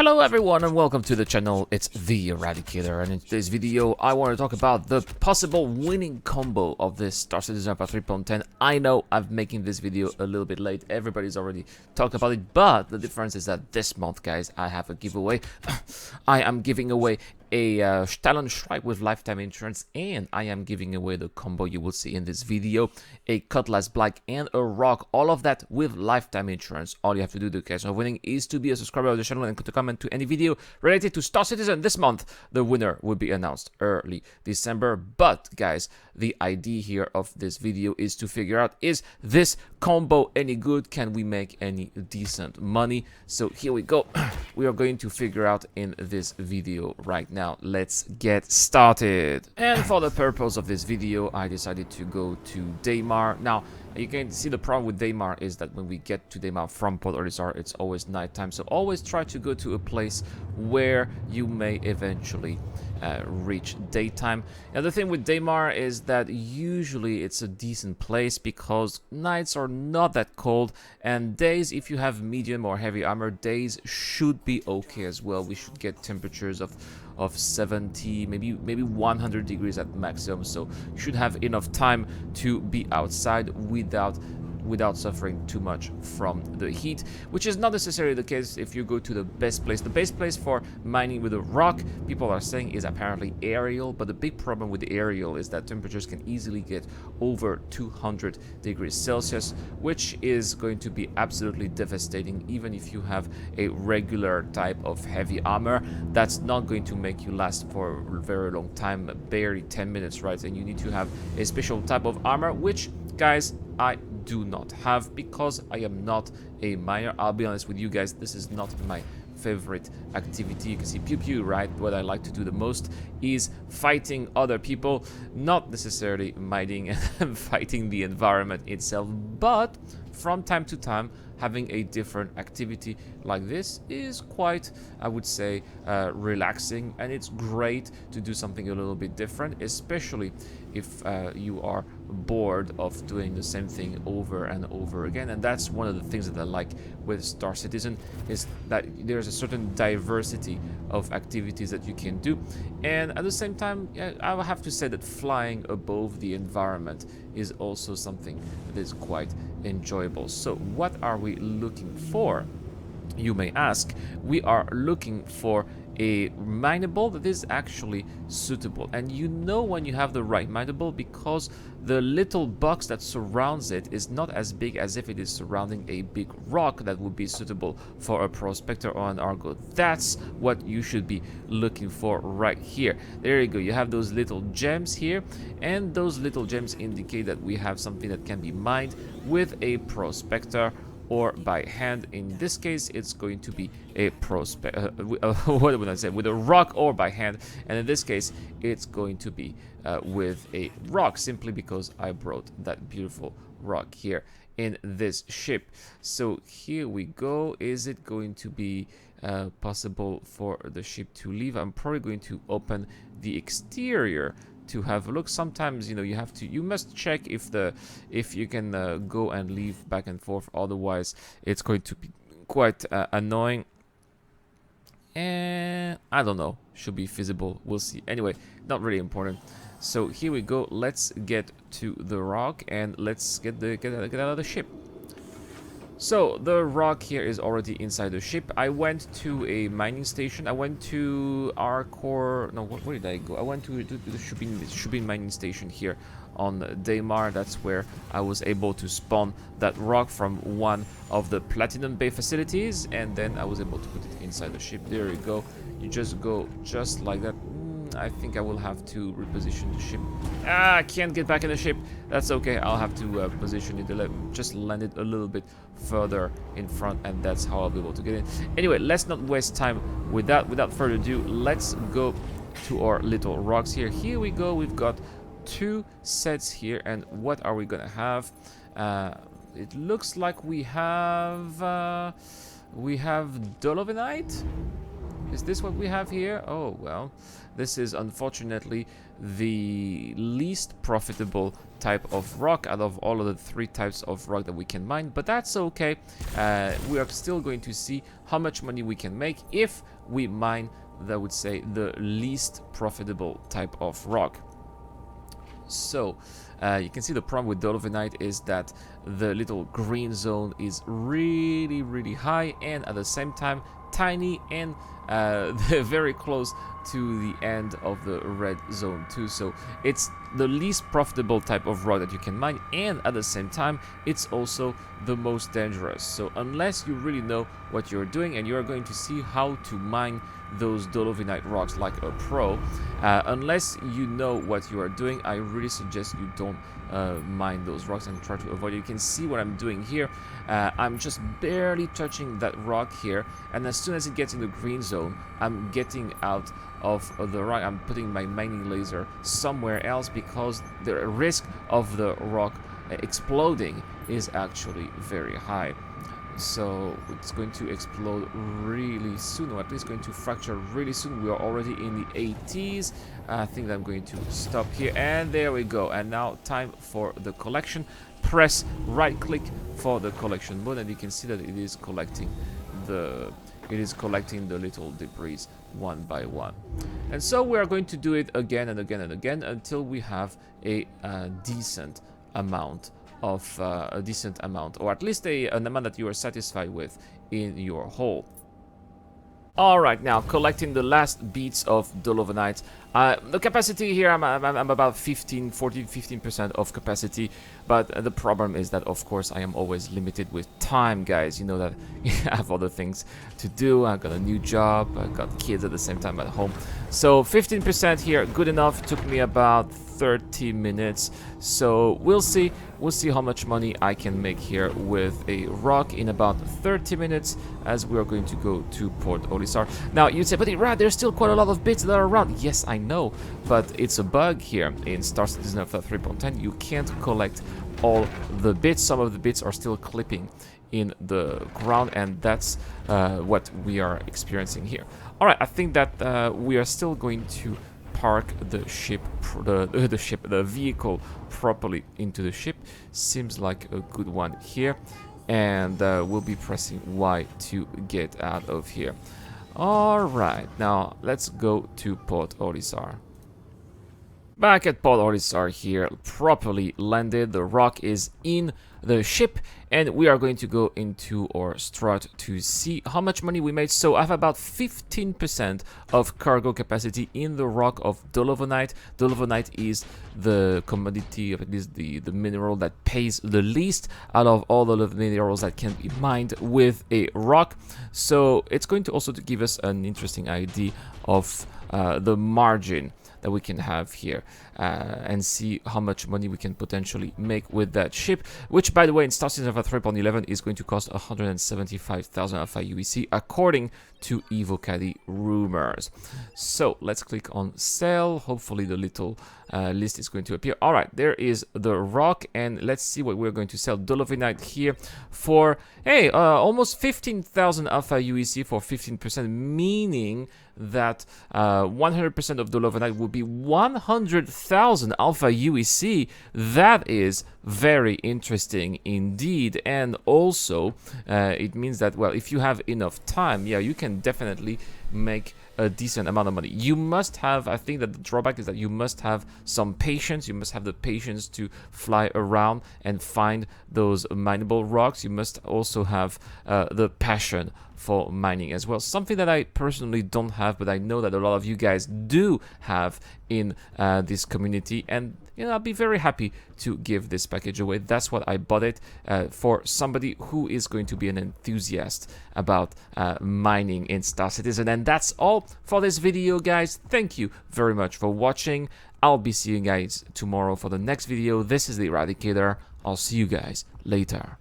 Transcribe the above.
Hello everyone and welcome to the channel. It's the Eradicator, and in today's video I want to talk about the possible winning combo of this Star Citizen ROC 3.10. I know I'm making this video a little bit late, everybody's already talked about it, but the difference is that this month, guys, I have a giveaway. I am giving away a Talon Strike with lifetime insurance, and I am giving away the combo you will see in this video, a Cutlass Black and a Rock, all of that with lifetime insurance. All you have to do to catch of winning is to be a subscriber of the channel and to comment to any video related to Star Citizen this month. The winner will be announced early December, but guys, the idea here of this video is to figure out, is this combo any good? Can we make any decent money? So here we go. We are going to figure out in this video right now. Let's get started. And for the purpose of this video, I decided to go to Daymar. Now, you can see the problem with Daymar is that when we get to Daymar from Port Olisar, it's always nighttime. So always try to go to a place where you may eventually reach daytime. Now the thing with Daymar is that usually it's a decent place because nights are not that cold, and days, if you have medium or heavy armor, days should be okay as well. We should get temperatures of 70, maybe 100 degrees at maximum, so you should have enough time to be outside without suffering too much from the heat, which is not necessarily the case if you go to the best place. The best place for mining with a rock, people are saying, is apparently aerial, but the big problem with the aerial is that temperatures can easily get over 200 degrees Celsius, which is going to be absolutely devastating. Even if you have a regular type of heavy armor, that's not going to make you last for a very long time, barely 10 minutes, right? And you need to have a special type of armor, which, guys, I do not have because I am not a miner. I'll be honest with you guys, this is not my favorite activity. You can see pew pew, right? What I like to do the most is fighting other people, not necessarily mining and fighting the environment itself, but from time to time having a different activity like this is quite, I would say, relaxing, and it's great to do something a little bit different, especially if you are bored of doing the same thing over and over again. And that's one of the things that I like with Star Citizen, is that there's a certain diversity of activities that you can do, and at the same time, I will have to say that flying above the environment is also something that is quite enjoyable. So what are we looking for, you may ask? We are looking for a mineable that is actually suitable, and you know when you have the right mineable because the little box that surrounds it is not as big as if it is surrounding a big rock that would be suitable for a prospector or an argo. That's what you should be looking for right here. There you go, you have those little gems here, and those little gems indicate that we have something that can be mined with a prospector or by hand. In this case, it's going to be a what would I say, with a rock or by hand, and in this case it's going to be with a rock, simply because I brought that beautiful rock here in this ship. So here we go. Is it going to be possible for the ship to leave? I'm probably going to open the exterior to have a look. Sometimes, you know, you must check if you can go and leave back and forth, otherwise it's going to be quite annoying, and I don't know, should be feasible, we'll see. Anyway, not really important. So here we go, let's get to the rock and let's get out of the ship. So the rock here is already inside the ship. I went to a mining station. I went to our core. No, where did I go? I went to the Shubin mining station here on Daymar. That's where I was able to spawn that rock from one of the Platinum Bay facilities, and then I was able to put it inside the ship. There you go. You just go just like that. I think I will have to reposition the ship. I can't get back in the ship. That's okay. I'll have to position it, just land it a little bit further in front, and that's how I'll be able to get in. Anyway, let's not waste time with that. Without further ado, let's go to our little rocks here. Here we go. We've got two sets here, and what are we gonna have? It looks like we have Dolovenite. Is this what we have here? Oh, well, This is unfortunately the least profitable type of rock out of all of the 3 types of rock that we can mine, but that's okay. We are still going to see how much money we can make if we mine, I would say, the least profitable type of rock. So you can see the problem with dolomite is that the little green zone is really high, and at the same time tiny, and they're very close to the end of the red zone too. So it's the least profitable type of rock that you can mine, and at the same time it's also the most dangerous. So unless you really know what you're doing and you're going to see how to mine those dolomite rocks like a pro, unless you know what you are doing, I really suggest you don't mine those rocks and try to avoid it. You can see what I'm doing here. I'm just barely touching that rock here, and as soon as it gets in the green zone, I'm getting out of the rock. I'm putting my mining laser somewhere else because the risk of the rock exploding is actually very high. So it's going to explode really soon, or at least going to fracture really soon. We are already in the 80s. I think that I'm going to stop here, and there we go. And now time for the collection. Press right click for the collection mode, and you can see that it is collecting the little debris one by one. And so we are going to do it again and again and again until we have a decent amount, or at least an amount that you are satisfied with in your hole. Alright, now collecting the last beads of dolomite. The capacity here, I'm about 15% of capacity, but the problem is that, of course, I am always limited with time, guys. You know that I have other things to do. I got a new job, I got kids at the same time at home. So 15% here, good enough. Took me about 30 minutes. So we'll see how much money I can make here with a rock in about 30 minutes, as we are going to go to Port Olisar. Now you'd say, but Irad, there's still quite a lot of bits that are around. Yes, I know, but it's a bug here in Star Citizen Alpha 3.10. You can't collect all the bits. Some of the bits are still clipping in the ground, and that's what we are experiencing here. All right, I think that we are still going to park the ship, the vehicle properly into the ship. Seems like a good one here, and we'll be pressing Y to get out of here. All right, now let's go to Port Olisar. Back at Port Olisar here, properly landed. The rock is in the ship, and we are going to go into our strut to see how much money we made. So I have about 15% of cargo capacity in the rock of dolomite. Dolomite is the commodity, or at least the mineral that pays the least out of all the minerals that can be mined with a rock. So it's going to also to give us an interesting idea of the margin that we can have here, and see how much money we can potentially make with that ship, which, by the way, in Star Citizen Alpha 3.11 is going to cost 175,000 Alpha UEC according to Evocadi rumors. So let's click on sell. Hopefully the little list is going to appear. All right, there is the rock, and let's see what we're going to sell. Dolomite here for, hey, almost 15,000 Alpha UEC for 15%, meaning that 100% of dolomite would be 100,000 Alpha UEC. That is very interesting indeed, and also it means that, well, if you have enough time, yeah, you can definitely make a decent amount of money. You must have, I think that the drawback is that you must have some patience. You must have the patience to fly around and find those mineable rocks. You must also have the passion for mining as well, something that I personally don't have, but I know that a lot of you guys do have in this community, and you know, I'll be very happy to give this package away. That's what I bought it for, somebody who is going to be an enthusiast about mining in Star Citizen. And that's all for this video, guys. Thank you very much for watching. I'll be seeing you guys tomorrow for the next video. This is the Eradicator. I'll see you guys later.